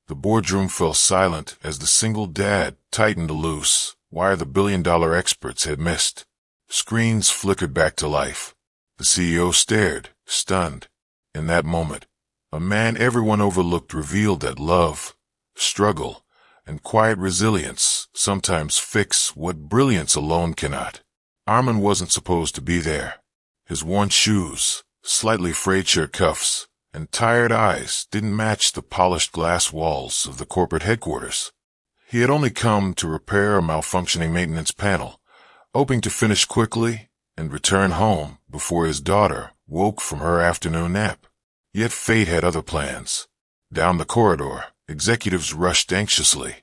The boardroom fell silent as the single dad tightened the loose wire the billion-dollar experts had missed. Screens flickered back to life. The CEO stared, stunned. In that moment, a man everyone overlooked revealed that love, struggle, and quiet resilience sometimes fix what brilliance alone cannot. Arman wasn't supposed to be there. His worn shoes, slightly frayed shirt cuffs, and tired eyes didn't match the polished glass walls of the corporate headquarters. He had only come to repair a malfunctioning maintenance panel, hoping to finish quickly and return home before his daughter woke from her afternoon nap. Yet fate had other plans. Down the corridor, executives rushed anxiously,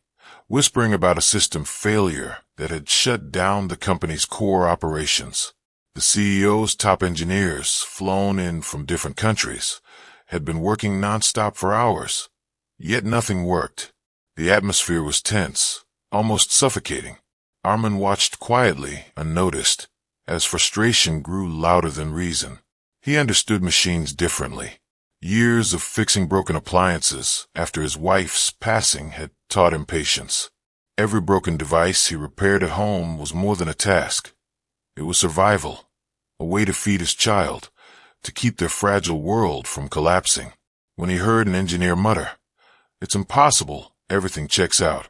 whispering about a system failure that had shut down the company's core operations. The CEO's top engineers, flown in from different countries, had been working nonstop for hours. Yet nothing worked. The atmosphere was tense, almost suffocating. Arman watched quietly, unnoticed, as frustration grew louder than reason. He understood machines differently. Years of fixing broken appliances after his wife's passing had taught him patience. Every broken device he repaired at home was more than a task. It was survival, a way to feed his child, to keep their fragile world from collapsing. When he heard an engineer mutter, "It's impossible, everything checks out,"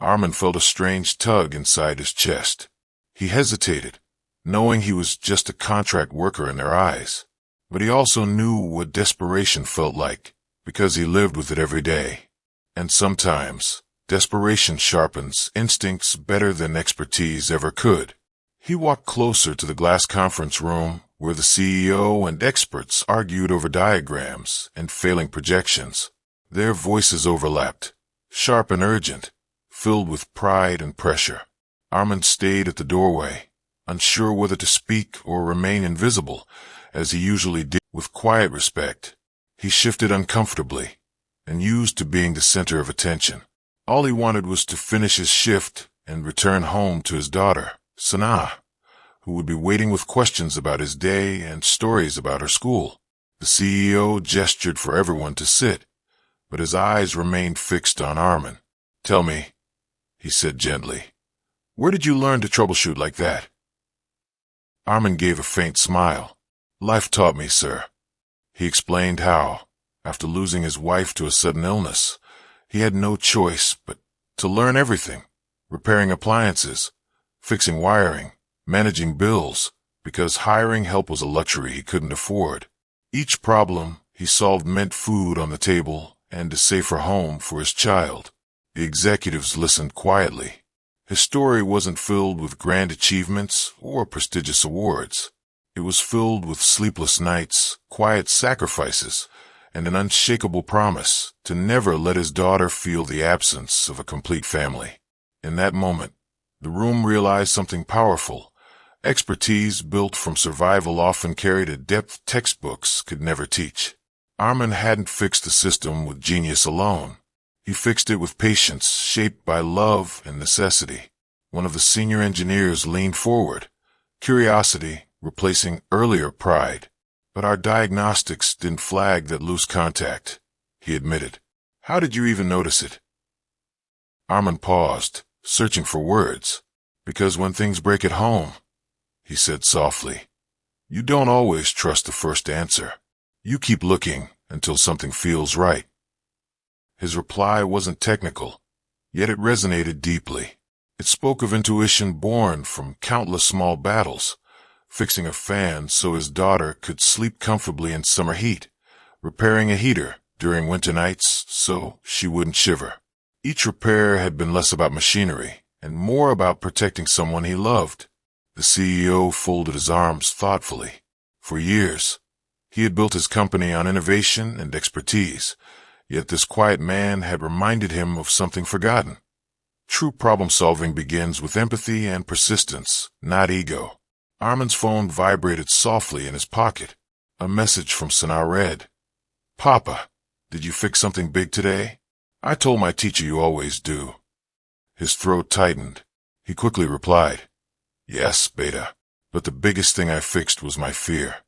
Arman felt a strange tug inside his chest. He hesitated, knowing he was just a contract worker in their eyes. But he also knew what desperation felt like, because he lived with it every day. And sometimes, desperation sharpens instincts better than expertise ever could. He walked closer to the glass conference room, where the CEO and experts argued over diagrams and failing projections. Their voices overlapped, sharp and urgent, filled with pride and pressure. Arman stayed at the doorway, unsure whether to speak or remain invisible, as he usually did. With quiet respect, he shifted uncomfortably and used to being the center of attention. All he wanted was to finish his shift and return home to his daughter, Sanaa, who would be waiting with questions about his day and stories about her school. The CEO gestured for everyone to sit, but his eyes remained fixed on Arman. "Tell me," he said gently, "where did you learn to troubleshoot like that?" Arman gave a faint smile. "Life taught me, sir." He explained how, after losing his wife to a sudden illness, he had no choice but to learn everything, repairing appliances, fixing wiring, managing bills, because hiring help was a luxury he couldn't afford. Each problem he solved meant food on the table and a safer home for his child. The executives listened quietly. His story wasn't filled with grand achievements or prestigious awards. It was filled with sleepless nights, quiet sacrifices, and an unshakable promise to never let his daughter feel the absence of a complete family. In that moment, the room realized something powerful. Expertise built from survival often carried a depth textbooks could never teach. Arman hadn't fixed the system with genius alone. He fixed it with patience shaped by love and necessity. One of the senior engineers leaned forward, curiosity replacing earlier pride. "But our diagnostics didn't flag that loose contact," he admitted. "How did you even notice it?" Arman paused, searching for words. "Because when things break at home," he said softly, "you don't always trust the first answer. You keep looking until something feels right." His reply wasn't technical, yet it resonated deeply. It spoke of intuition born from countless small battles, fixing a fan so his daughter could sleep comfortably in summer heat, repairing a heater during winter nights so she wouldn't shiver. Each repair had been less about machinery and more about protecting someone he loved. The CEO folded his arms thoughtfully. For years, he had built his company on innovation and expertise, yet this quiet man had reminded him of something forgotten. True problem-solving begins with empathy and persistence, not ego. Arman's phone vibrated softly in his pocket. A message from Sanaa read, "Papa, did you fix something big today? I told my teacher you always do." His throat tightened. He quickly replied, "Yes, Beta, but the biggest thing I fixed was my fear."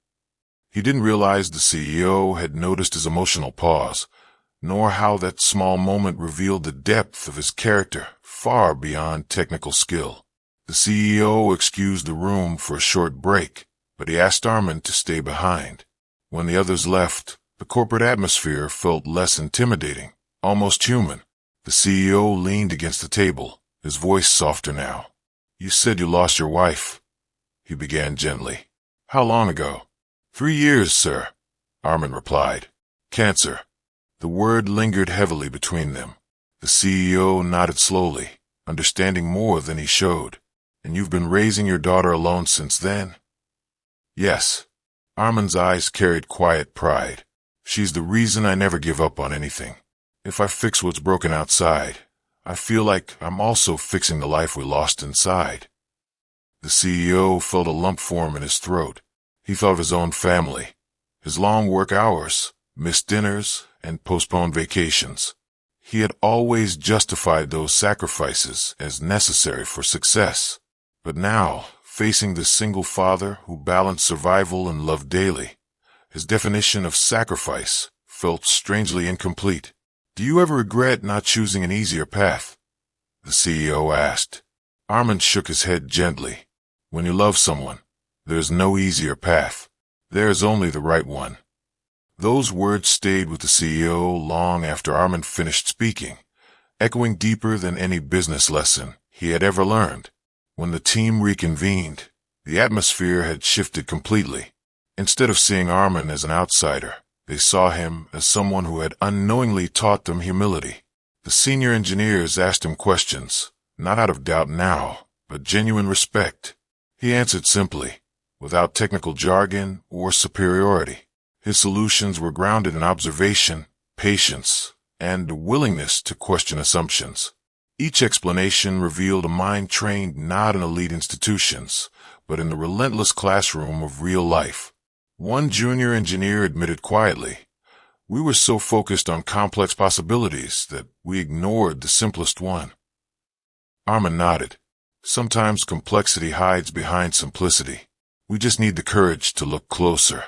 He didn't realize the CEO had noticed his emotional pause, nor how that small moment revealed the depth of his character far beyond technical skill. The CEO excused the room for a short break, but he asked Arman to stay behind. When the others left, the corporate atmosphere felt less intimidating, almost human. The CEO leaned against the table, his voice softer now. "You said you lost your wife," he began gently. "How long ago?" "3 years, sir," Arman replied. "Cancer." The word lingered heavily between them. The CEO nodded slowly, understanding more than he showed. "And you've been raising your daughter alone since then?" "Yes." Arman's eyes carried quiet pride. "She's the reason I never give up on anything. If I fix what's broken outside, I feel like I'm also fixing the life we lost inside." The CEO felt a lump form in his throat. He thought of his own family, his long work hours, missed dinners, and postponed vacations. He had always justified those sacrifices as necessary for success. But now, facing this single father who balanced survival and love daily, his definition of sacrifice felt strangely incomplete. "Do you ever regret not choosing an easier path?" the CEO asked. Arman shook his head gently. "When you love someone, there's no easier path. There's only the right one." Those words stayed with the CEO long after Arman finished speaking, echoing deeper than any business lesson he had ever learned. When the team reconvened, the atmosphere had shifted completely. Instead of seeing Arman as an outsider, they saw him as someone who had unknowingly taught them humility. The senior engineers asked him questions, not out of doubt now, but genuine respect. He answered simply, without technical jargon or superiority. His solutions were grounded in observation, patience, and a willingness to question assumptions. Each explanation revealed a mind trained not in elite institutions, but in the relentless classroom of real life. One junior engineer admitted quietly, "We were so focused on complex possibilities that we ignored the simplest one." Arman nodded. "Sometimes complexity hides behind simplicity. We just need the courage to look closer."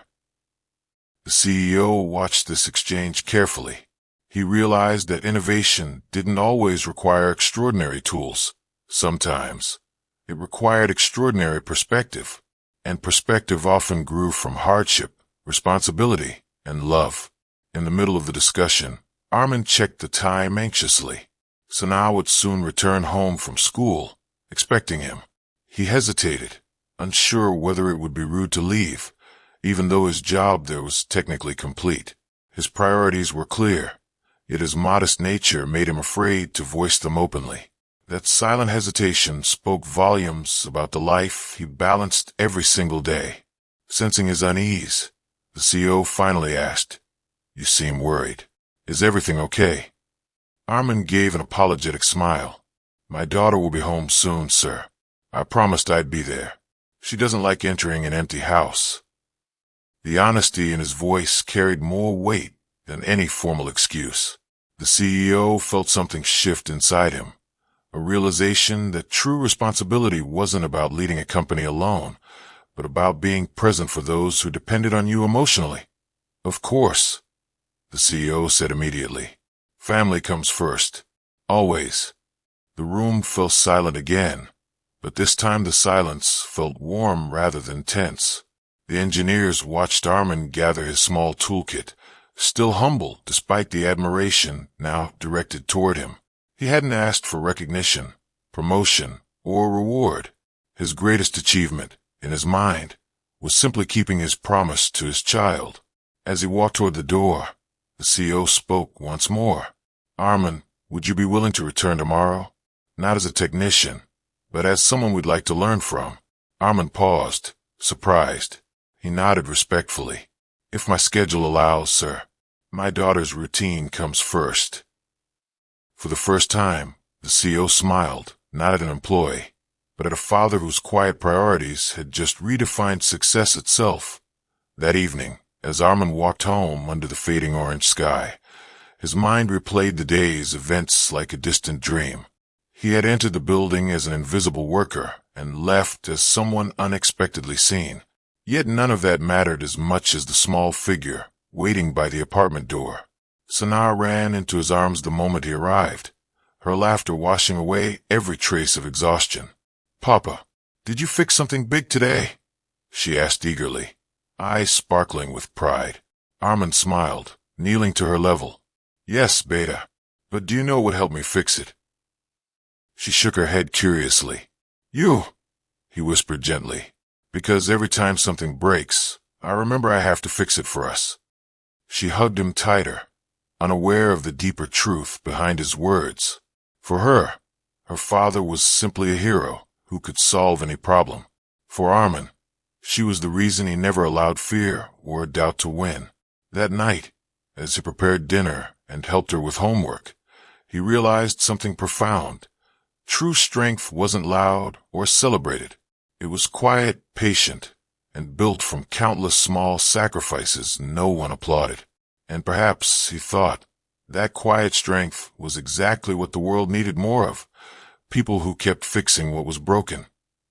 The CEO watched this exchange carefully. He realized that innovation didn't always require extraordinary tools. Sometimes it required extraordinary perspective, and perspective often grew from hardship, responsibility, and love. In the middle of the discussion, Arman checked the time anxiously. Sanaa would soon return home from school, expecting him. He hesitated, unsure whether it would be rude to leave, even though his job there was technically complete. His priorities were clear, yet his modest nature made him afraid to voice them openly. That silent hesitation spoke volumes about the life he balanced every single day. Sensing his unease, the CEO finally asked, "You seem worried. Is everything okay?" Arman gave an apologetic smile. "My daughter will be home soon, sir. I promised I'd be there. She doesn't like entering an empty house." The honesty in his voice carried more weight than any formal excuse. The CEO felt something shift inside him, a realization that true responsibility wasn't about leading a company alone, but about being present for those who depended on you emotionally. "Of course," the CEO said immediately. "Family comes first. Always." The room fell silent again, but this time the silence felt warm rather than tense. The engineers watched Arman gather his small toolkit, still humble despite the admiration now directed toward him. He hadn't asked for recognition, promotion, or reward. His greatest achievement, in his mind, was simply keeping his promise to his child. As he walked toward the door, the CEO spoke once more. "Arman, would you be willing to return tomorrow? Not as a technician, but as someone we'd like to learn from." Arman paused, surprised. He nodded respectfully. "If my schedule allows, sir. My daughter's routine comes first." For the first time, the CEO smiled, not at an employee, but at a father whose quiet priorities had just redefined success itself. That evening, as Arman walked home under the fading orange sky, his mind replayed the day's events like a distant dream. He had entered the building as an invisible worker and left as someone unexpectedly seen. Yet none of that mattered as much as the small figure waiting by the apartment door. Sanaa ran into his arms the moment he arrived, her laughter washing away every trace of exhaustion. "Papa, did you fix something big today?" she asked eagerly, eyes sparkling with pride. Arman smiled, kneeling to her level. "Yes, Beta, but do you know what helped me fix it?" She shook her head curiously. "You," he whispered gently, "because every time something breaks, I remember I have to fix it for us." She hugged him tighter, unaware of the deeper truth behind his words. For her father was simply a hero who could solve any problem. For Arman, she was the reason he never allowed fear or doubt to win. That night, as he prepared dinner and helped her with homework, he realized something profound. True strength wasn't loud or celebrated. It was quiet, patient, and built from countless small sacrifices no one applauded. And perhaps, he thought, that quiet strength was exactly what the world needed more of. People who kept fixing what was broken,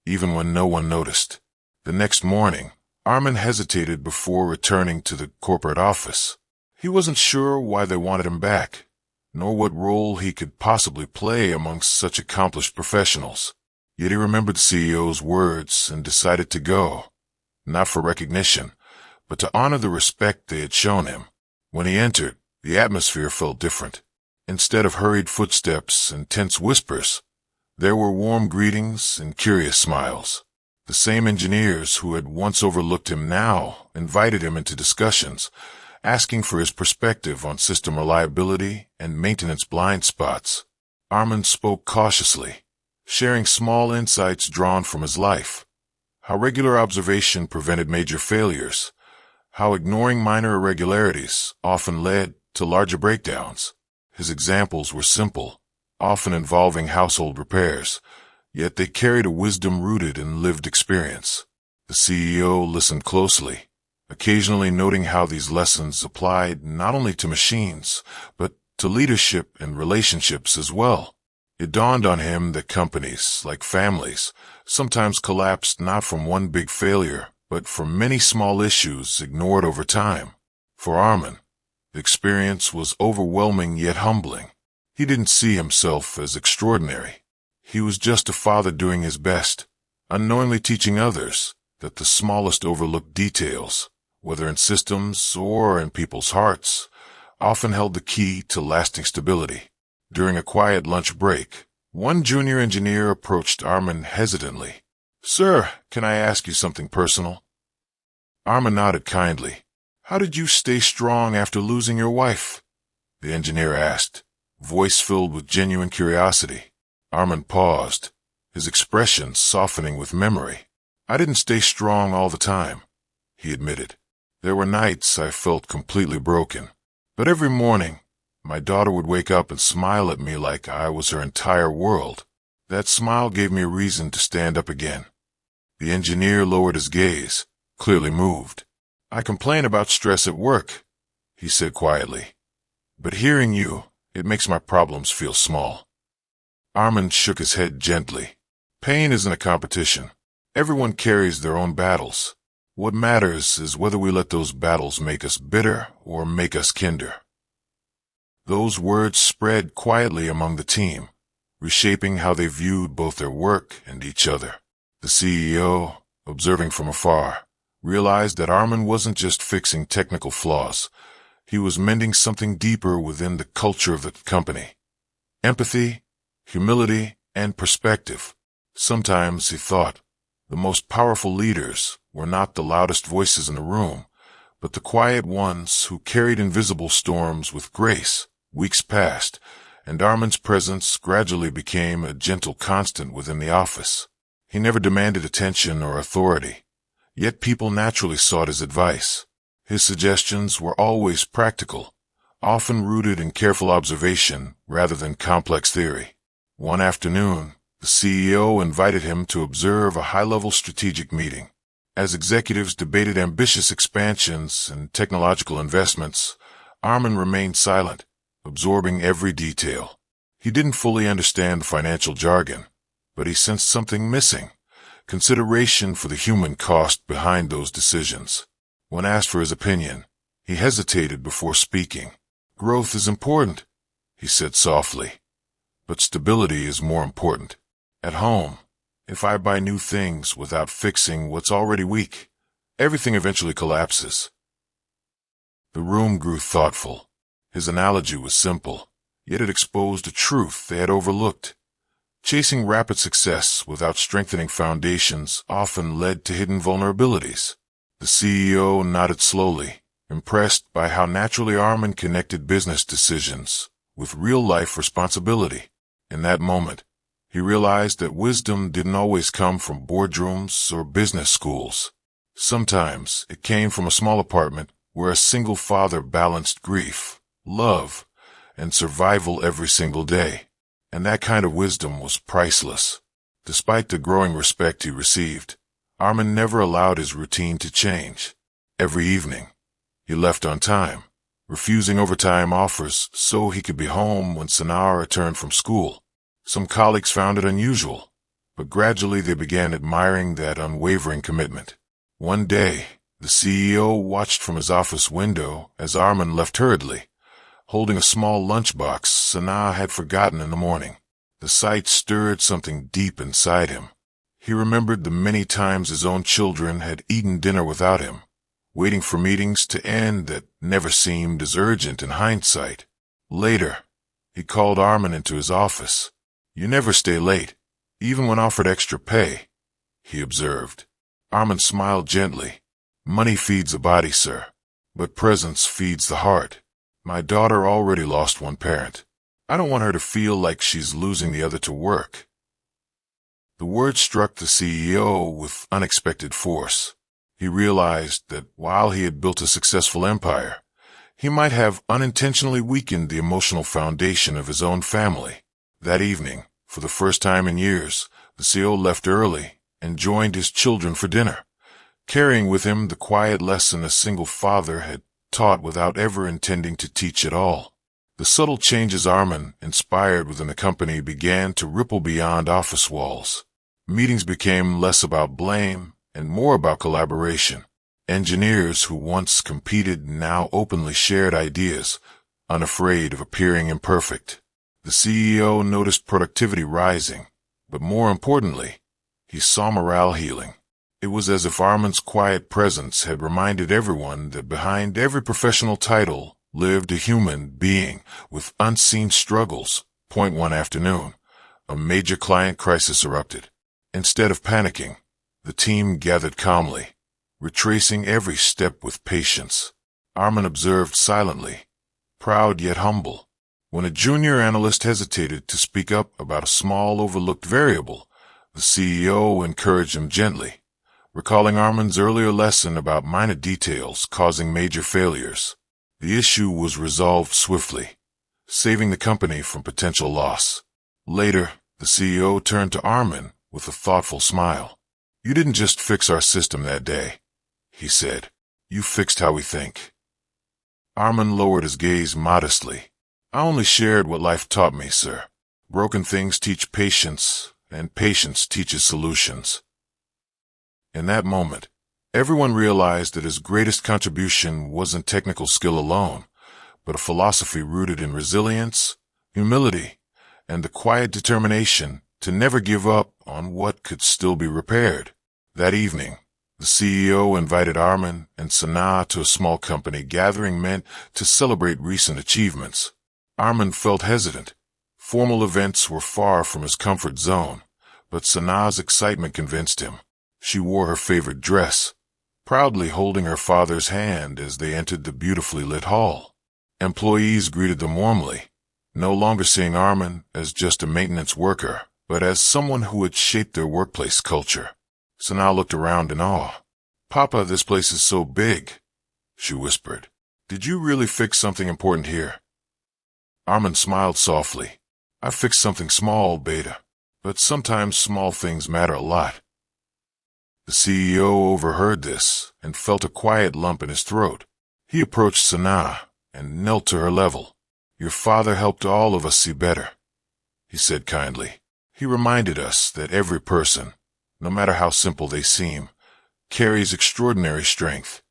even when no one noticed. The next morning, Arman hesitated before returning to the corporate office. He wasn't sure why they wanted him back, nor what role he could possibly play amongst such accomplished professionals. Yet he remembered the CEO's words and decided to go, not for recognition, but to honor the respect they had shown him. When he entered, the atmosphere felt different. Instead of hurried footsteps and tense whispers, there were warm greetings and curious smiles. The same engineers who had once overlooked him now invited him into discussions, asking for his perspective on system reliability and maintenance blind spots. Arman spoke cautiously, sharing small insights drawn from his life. How regular observation prevented major failures. How ignoring minor irregularities often led to larger breakdowns. His examples were simple, often involving household repairs, yet they carried a wisdom rooted in lived experience. The CEO listened closely, occasionally noting how these lessons applied not only to machines, but to leadership and relationships as well. It dawned on him that companies, like families, sometimes collapsed not from one big failure, but from many small issues ignored over time. For Arman, the experience was overwhelming yet humbling. He didn't see himself as extraordinary. He was just a father doing his best, unknowingly teaching others that the smallest overlooked details, whether in systems or in people's hearts, often held the key to lasting stability. During a quiet lunch break, one junior engineer approached Arman hesitantly. "Sir, can I ask you something personal?" Arman nodded kindly. "How did you stay strong after losing your wife?" the engineer asked, voice filled with genuine curiosity. Arman paused, his expression softening with memory. "I didn't stay strong all the time," he admitted. "There were nights I felt completely broken. But every morning, my daughter would wake up and smile at me like I was her entire world. That smile gave me a reason to stand up again." The engineer lowered his gaze, clearly moved. "I complain about stress at work," he said quietly. "But hearing you, it makes my problems feel small." Arman shook his head gently. "Pain isn't a competition. Everyone carries their own battles. What matters is whether we let those battles make us bitter or make us kinder." Those words spread quietly among the team, reshaping how they viewed both their work and each other. The CEO, observing from afar, realized that Arman wasn't just fixing technical flaws. He was mending something deeper within the culture of the company. Empathy, humility, and perspective. Sometimes, he thought, the most powerful leaders were not the loudest voices in the room, but the quiet ones who carried invisible storms with grace. Weeks passed, and Arman's presence gradually became a gentle constant within the office. He never demanded attention or authority, yet people naturally sought his advice. His suggestions were always practical, often rooted in careful observation rather than complex theory. One afternoon, the CEO invited him to observe a high-level strategic meeting. As executives debated ambitious expansions and technological investments, Arman remained silent, absorbing every detail. He didn't fully understand the financial jargon, but he sensed something missing, consideration for the human cost behind those decisions. When asked for his opinion, he hesitated before speaking, Growth is important, he said softly, but stability is more important. At home, if I buy new things without fixing what's already weak, everything eventually collapses. The room grew thoughtful. His analogy was simple, yet it exposed a truth they had overlooked. Chasing rapid success without strengthening foundations often led to hidden vulnerabilities. The CEO nodded slowly, impressed by how naturally Arman connected business decisions with real-life responsibility. In that moment, he realized that wisdom didn't always come from boardrooms or business schools. Sometimes it came from a small apartment where a single father balanced grief, love, and survival every single day. And that kind of wisdom was priceless. Despite the growing respect he received, Arman never allowed his routine to change. Every evening, he left on time, refusing overtime offers so he could be home when Sanaa returned from school. Some colleagues found it unusual, but gradually they began admiring that unwavering commitment. One day, the CEO watched from his office window as Arman left hurriedly, holding a small lunchbox Sanaa had forgotten in the morning. The sight stirred something deep inside him. He remembered the many times his own children had eaten dinner without him, waiting for meetings to end that never seemed as urgent in hindsight. Later, he called Arman into his office. "You never stay late, even when offered extra pay," he observed. Arman smiled gently. "Money feeds the body, sir, but presence feeds the heart. My daughter already lost one parent. I don't want her to feel like she's losing the other to work." The words struck the CEO with unexpected force. He realized that while he had built a successful empire, he might have unintentionally weakened the emotional foundation of his own family. That evening, for the first time in years, the CEO left early and joined his children for dinner, carrying with him the quiet lesson a single father had taught without ever intending to teach at all. The subtle changes Arman inspired within the company began to ripple beyond office walls. Meetings became less about blame and more about collaboration. Engineers who once competed now openly shared ideas, unafraid of appearing imperfect. The CEO noticed productivity rising, but more importantly, he saw morale healing. It was as if Arman's quiet presence had reminded everyone that behind every professional title lived a human being with unseen struggles. One afternoon, a major client crisis erupted. Instead of panicking, the team gathered calmly, retracing every step with patience. Arman observed silently, proud yet humble. When a junior analyst hesitated to speak up about a small overlooked variable, the CEO encouraged him gently, recalling Arman's earlier lesson about minor details causing major failures. The issue was resolved swiftly, saving the company from potential loss. Later, the CEO turned to Arman with a thoughtful smile. "You didn't just fix our system that day," he said. "You fixed how we think." Arman lowered his gaze modestly. "I only shared what life taught me, sir. Broken things teach patience, and patience teaches solutions." In that moment, everyone realized that his greatest contribution wasn't technical skill alone, but a philosophy rooted in resilience, humility, and the quiet determination to never give up on what could still be repaired. That evening, the CEO invited Arman and Sanaa to a small company gathering meant to celebrate recent achievements. Arman felt hesitant. Formal events were far from his comfort zone, but Sanaa's excitement convinced him. She wore her favorite dress, proudly holding her father's hand as they entered the beautifully lit hall. Employees greeted them warmly, no longer seeing Arman as just a maintenance worker, but as someone who had shaped their workplace culture. Sanaa looked around in awe. "Papa, this place is so big," she whispered. "Did you really fix something important here?" Arman smiled softly. "I fixed something small, Beta, but sometimes small things matter a lot." The CEO overheard this and felt a quiet lump in his throat. He approached Sanaa and knelt to her level. "Your father helped all of us see better," he said kindly. "He reminded us that every person, no matter how simple they seem, carries extraordinary strength."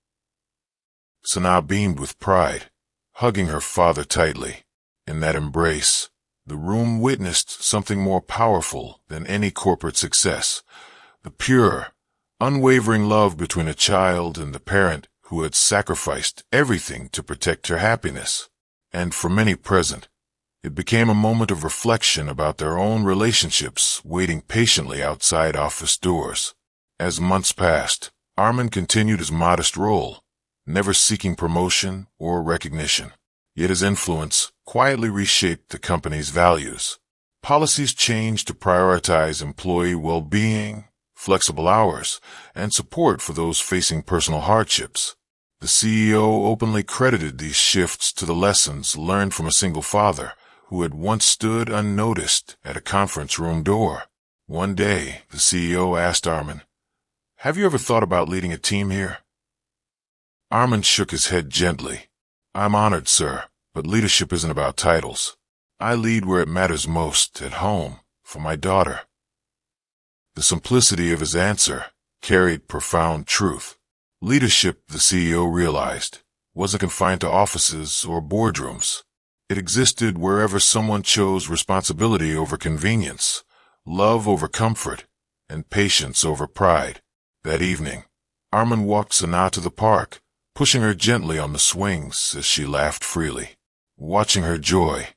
Sanaa beamed with pride, hugging her father tightly. In that embrace, the room witnessed something more powerful than any corporate success: the pure, unwavering love between a child and the parent who had sacrificed everything to protect her happiness. And for many present, it became a moment of reflection about their own relationships waiting patiently outside office doors. As months passed, Arman continued his modest role, never seeking promotion or recognition. Yet his influence quietly reshaped the company's values. Policies changed to prioritize employee well-being, flexible hours, and support for those facing personal hardships. The CEO openly credited these shifts to the lessons learned from a single father who had once stood unnoticed at a conference room door. One day, the CEO asked Arman, "Have you ever thought about leading a team here?" Arman shook his head gently. "I'm honored, sir, but leadership isn't about titles. I lead where it matters most, at home, for my daughter." The simplicity of his answer carried profound truth. Leadership, the CEO realized, wasn't confined to offices or boardrooms. It existed wherever someone chose responsibility over convenience, love over comfort, and patience over pride. That evening, Arman walked Sanaa to the park, pushing her gently on the swings as she laughed freely. Watching her joy,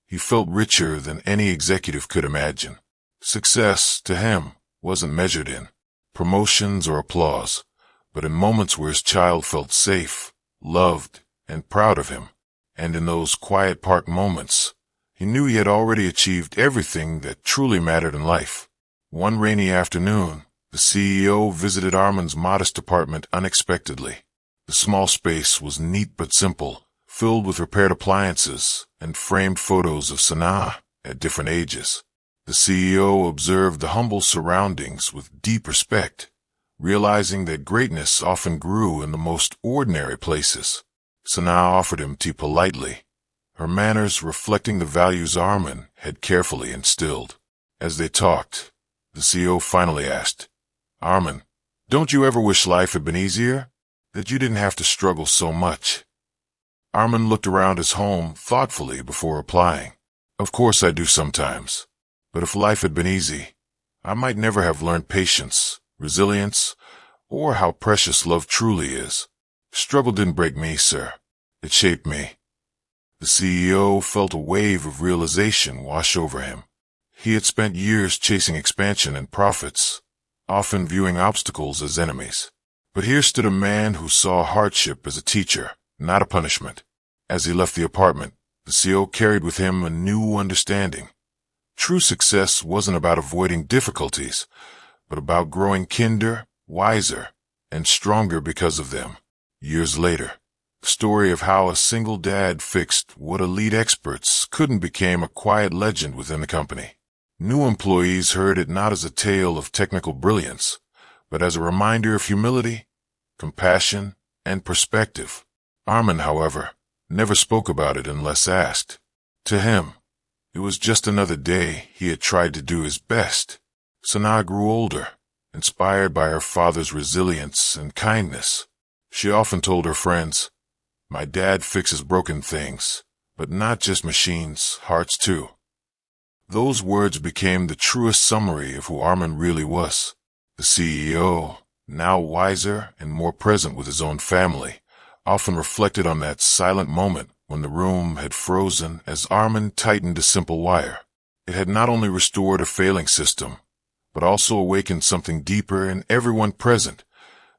he felt richer than any executive could imagine. Success, to him, wasn't measured in promotions or applause, but in moments where his child felt safe, loved, and proud of him. And in those quiet park moments, he knew he had already achieved everything that truly mattered in life. One rainy afternoon, the CEO visited Arman's modest apartment unexpectedly. The small space was neat but simple, filled with repaired appliances and framed photos of Sanaa at different ages. The CEO observed the humble surroundings with deep respect, realizing that greatness often grew in the most ordinary places. Sanaa offered him tea politely, her manners reflecting the values Arman had carefully instilled. As they talked, the CEO finally asked, "Arman, don't you ever wish life had been easier? That you didn't have to struggle so much?" Arman looked around his home thoughtfully before replying, "Of course I do sometimes. But if life had been easy, I might never have learned patience, resilience, or how precious love truly is. Struggle didn't break me, sir. It shaped me." The CEO felt a wave of realization wash over him. He had spent years chasing expansion and profits, often viewing obstacles as enemies. But here stood a man who saw hardship as a teacher, not a punishment. As he left the apartment, the CEO carried with him a new understanding. True success wasn't about avoiding difficulties, but about growing kinder, wiser, and stronger because of them. Years later, the story of how a single dad fixed what elite experts couldn't became a quiet legend within the company. New employees heard it not as a tale of technical brilliance, but as a reminder of humility, compassion, and perspective. Arman, however, never spoke about it unless asked. To him, it was just another day he had tried to do his best. Sanaa grew older, inspired by her father's resilience and kindness. She often told her friends, "My dad fixes broken things, but not just machines, hearts too." Those words became the truest summary of who Arman really was. The CEO, now wiser and more present with his own family, often reflected on that silent moment when the room had frozen as Arman tightened a simple wire. It had not only restored a failing system, but also awakened something deeper in everyone present,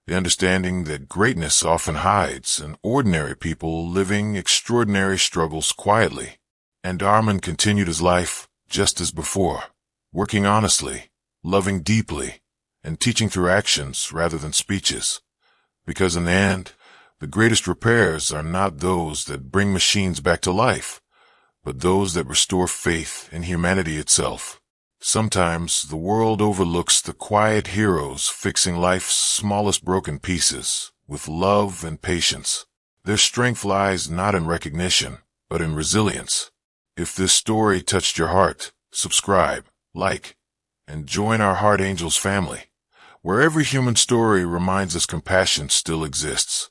the understanding that greatness often hides in ordinary people living extraordinary struggles quietly. And Arman continued his life just as before, working honestly, loving deeply, and teaching through actions rather than speeches. Because in the end, the greatest repairs are not those that bring machines back to life, but those that restore faith in humanity itself. Sometimes the world overlooks the quiet heroes fixing life's smallest broken pieces with love and patience. Their strength lies not in recognition, but in resilience. If this story touched your heart, subscribe, like, and join our Heart Angels family, where every human story reminds us compassion still exists.